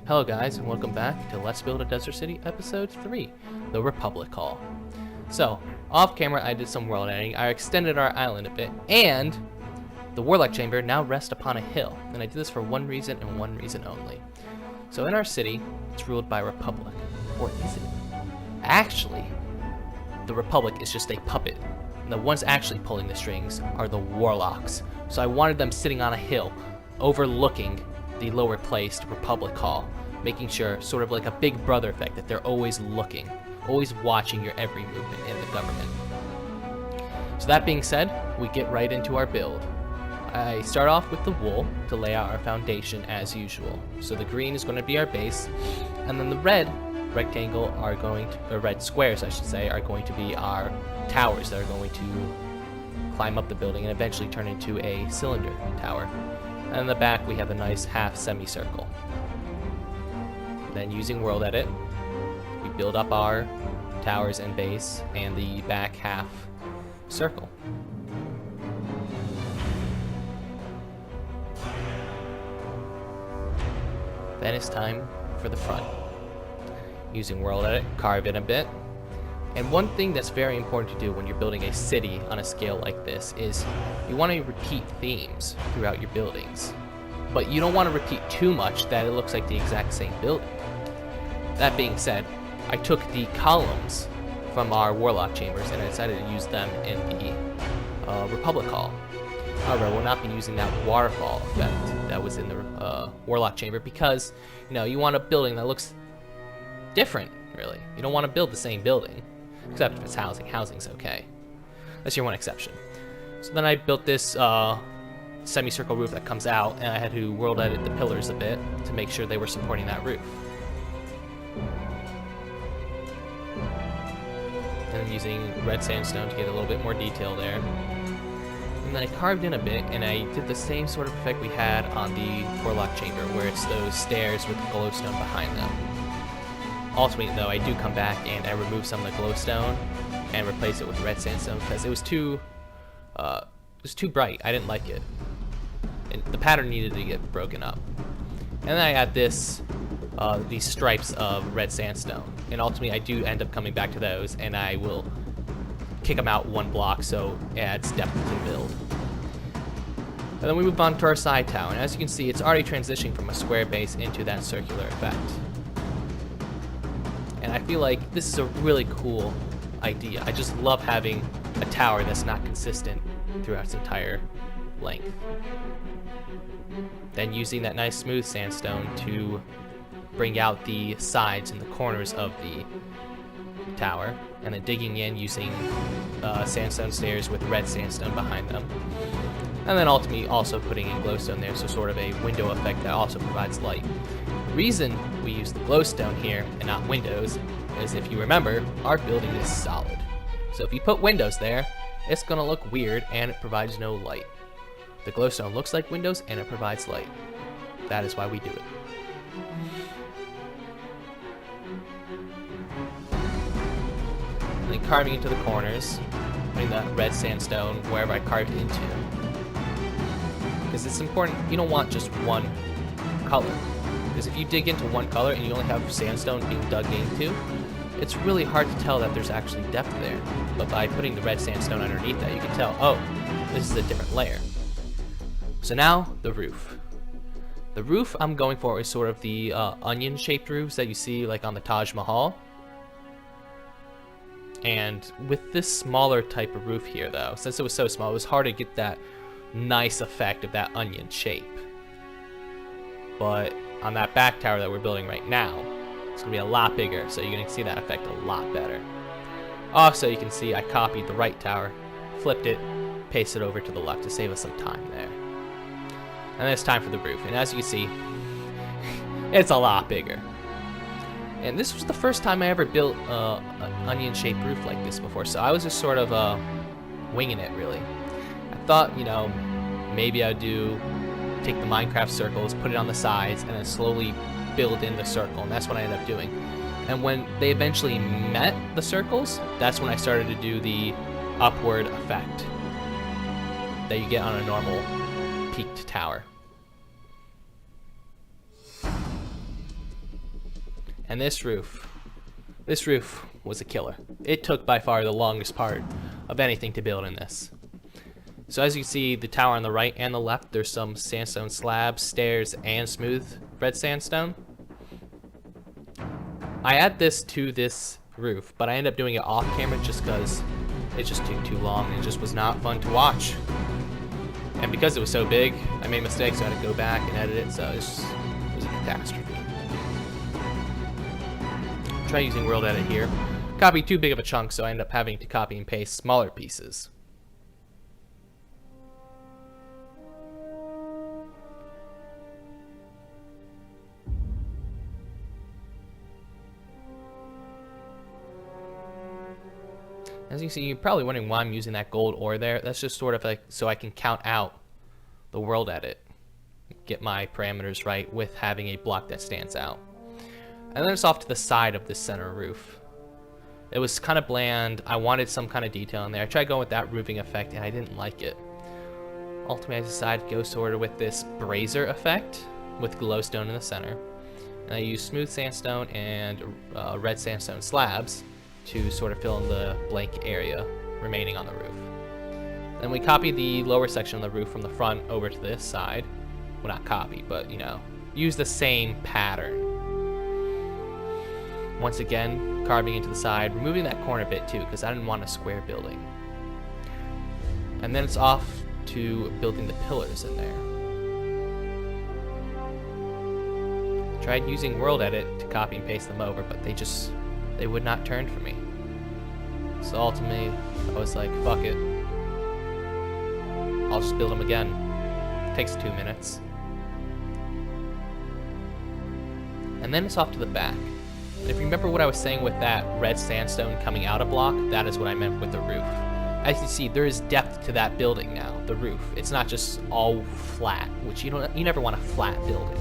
Hello guys, and welcome back to Let's Build a Desert City Episode 3, The Republic Call. So, off camera I did some world editing, I extended our island a bit, and the Warlock Chamber now rests upon a hill, and I did this for one reason and one reason only. So in our city, it's ruled by a republic, or is it? Actually, the republic is just a puppet, and the ones actually pulling the strings are the warlocks. So I wanted them sitting on a hill, overlooking the lower placed Republic Hall, making sure, sort of like a big brother effect, that they're always looking, always watching your every movement in the government. So that being said, we get right into our build. I start off with the wool to lay out our foundation as usual. So the green is going to be our base, and then the red rectangle are going to, or red squares I should say, are going to be our towers that are going to climb up the building and eventually turn into a cylinder tower. And in the back we have a nice half semicircle. Then using World Edit, we build up our towers and base and the back half circle. Then it's time for the front. Using World Edit, carve it a bit. And one thing that's very important to do when you're building a city on a scale like this is you want to repeat themes throughout your buildings. But you don't want to repeat too much that it looks like the exact same building. That being said, I took the columns from our Warlock Chambers and I decided to use them in the Republic Hall. However, we'll not be using that waterfall effect that was in the Warlock Chamber because, you know, you want a building that looks different, really. You don't want to build the same building. Except if it's housing. Housing's okay. That's your one exception. So then I built this semicircle roof that comes out, and I had to world edit the pillars a bit to make sure they were supporting that roof. And then using red sandstone to get a little bit more detail there. And then I carved in a bit, and I did the same sort of effect we had on the Warlock Chamber, where it's those stairs with the glowstone behind them. Ultimately, though, I do come back and I remove some of the glowstone and replace it with red sandstone because it was too bright. I didn't like it. And the pattern needed to get broken up. And then I add these stripes of red sandstone. And ultimately, I do end up coming back to those, and I will kick them out one block so it adds depth to the build. And then we move on to our side tower. And as you can see, it's already transitioning from a square base into that circular effect. And I feel like this is a really cool idea. I just love having a tower that's not consistent throughout its entire length. Then using that nice smooth sandstone to bring out the sides and the corners of the tower, and then digging in using sandstone stairs with red sandstone behind them. And then ultimately also putting in glowstone there, so sort of a window effect that also provides light. The reason we use the glowstone here and not windows is, if you remember, our building is solid. So if you put windows there, it's going to look weird and it provides no light. The glowstone looks like windows and it provides light. That is why we do it. And then carving into the corners, putting that red sandstone wherever I carved into. Because it's important, you don't want just one color. Because if you dig into one color and you only have sandstone being dug into, it's really hard to tell that there's actually depth there. But by putting the red sandstone underneath that, you can tell, oh, this is a different layer. So now, the roof. The roof I'm going for is sort of the onion-shaped roofs that you see like on the Taj Mahal. And with this smaller type of roof here, though, since it was so small, it was hard to get that nice effect of that onion shape. But on that back tower that we're building right now, it's going to be a lot bigger, so you're going to see that effect a lot better. Also, you can see I copied the right tower, flipped it, pasted it over to the left to save us some time there. And then it's time for the roof, and as you can see, it's a lot bigger. And this was the first time I ever built an onion-shaped roof like this before, so I was just sort of winging it, really. I thought, you know, maybe I'd take the Minecraft circles, put it on the sides, and then slowly build in the circle, and that's what I ended up doing. And when they eventually met the circles, that's when I started to do the upward effect that you get on a normal peaked tower. And this roof was a killer. It took by far the longest part of anything to build in this. So as you see, the tower on the right and the left, there's some sandstone slabs, stairs, and smooth red sandstone. I add this to this roof, but I end up doing it off camera just because it just took too long and it just was not fun to watch. And because it was so big, I made mistakes, so I had to go back and edit it, so it was a catastrophe. Try using World Edit here. Copy too big of a chunk, so I end up having to copy and paste smaller pieces. As you see, you're probably wondering why I'm using that gold ore there. That's just sort of like so I can count out the world edit. Get my parameters right with having a block that stands out. And then it's off to the side of this center roof. It was kind of bland. I wanted some kind of detail in there. I tried going with that roofing effect and I didn't like it. Ultimately, I decided to go sort of with this brazier effect with glowstone in the center. And I used smooth sandstone and red sandstone slabs to sort of fill in the blank area remaining on the roof. Then we copied the lower section of the roof from the front over to this side. Well, not copy, but, you know, use the same pattern. Once again, carving into the side, removing that corner bit too, because I didn't want a square building. And then it's off to building the pillars in there. Tried using World Edit to copy and paste them over, but they would not turn for me. So ultimately, I was like, fuck it. I'll just build them again. It takes 2 minutes. And then it's off to the back. And if you remember what I was saying with that red sandstone coming out of block, that is what I meant with the roof. As you see, there is depth to that building now, the roof. It's not just all flat, which you never want a flat building.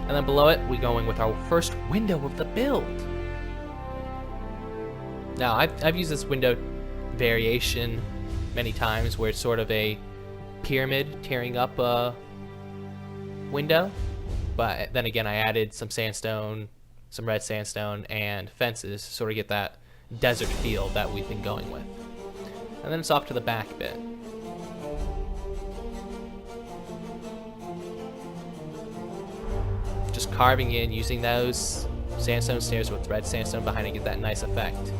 And then below it, we go in with our first window of the build. Now, I've used this window variation many times where it's sort of a pyramid tearing up a window. But then again, I added some sandstone, some red sandstone, and fences to sort of get that desert feel that we've been going with. And then it's off to the back bit. Just carving in, using those sandstone stairs with red sandstone behind it to get that nice effect.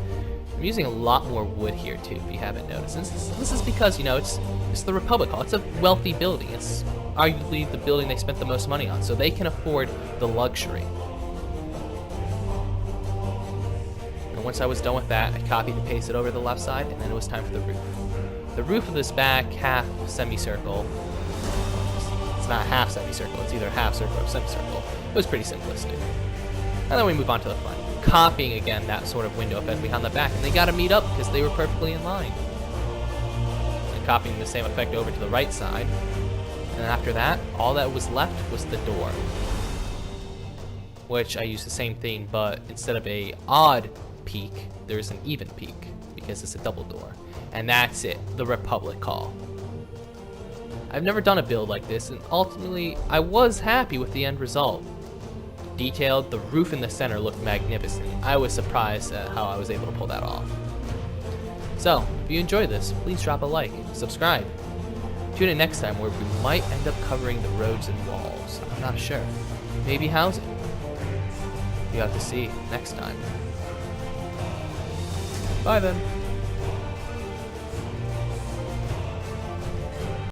I'm using a lot more wood here too, if you haven't noticed. And this is because, you know, it's the Republic Hall. It's a wealthy building. It's arguably the building they spent the most money on, so they can afford the luxury. And once I was done with that, I copied and pasted over to the left side, and then it was time for the roof. The roof of this back half semicircle, it's not half semicircle, it's either half circle or semicircle. It was pretty simplistic. And then we move on to the front. Copying again that sort of window effect behind the back, and they got to meet up because they were perfectly in line. And copying the same effect over to the right side, and after that, all that was left was the door, which I used the same thing, but instead of a odd peak, there's an even peak because it's a double door, and that's it, the Republic Hall. I've never done a build like this, and ultimately, I was happy with the end result. Detailed, the roof in the center looked magnificent. I was surprised at how I was able to pull that off. So, if you enjoyed this, please drop a like, subscribe. Tune in next time where we might end up covering the roads and walls. I'm not sure. Maybe housing. You have to see next time. Bye then.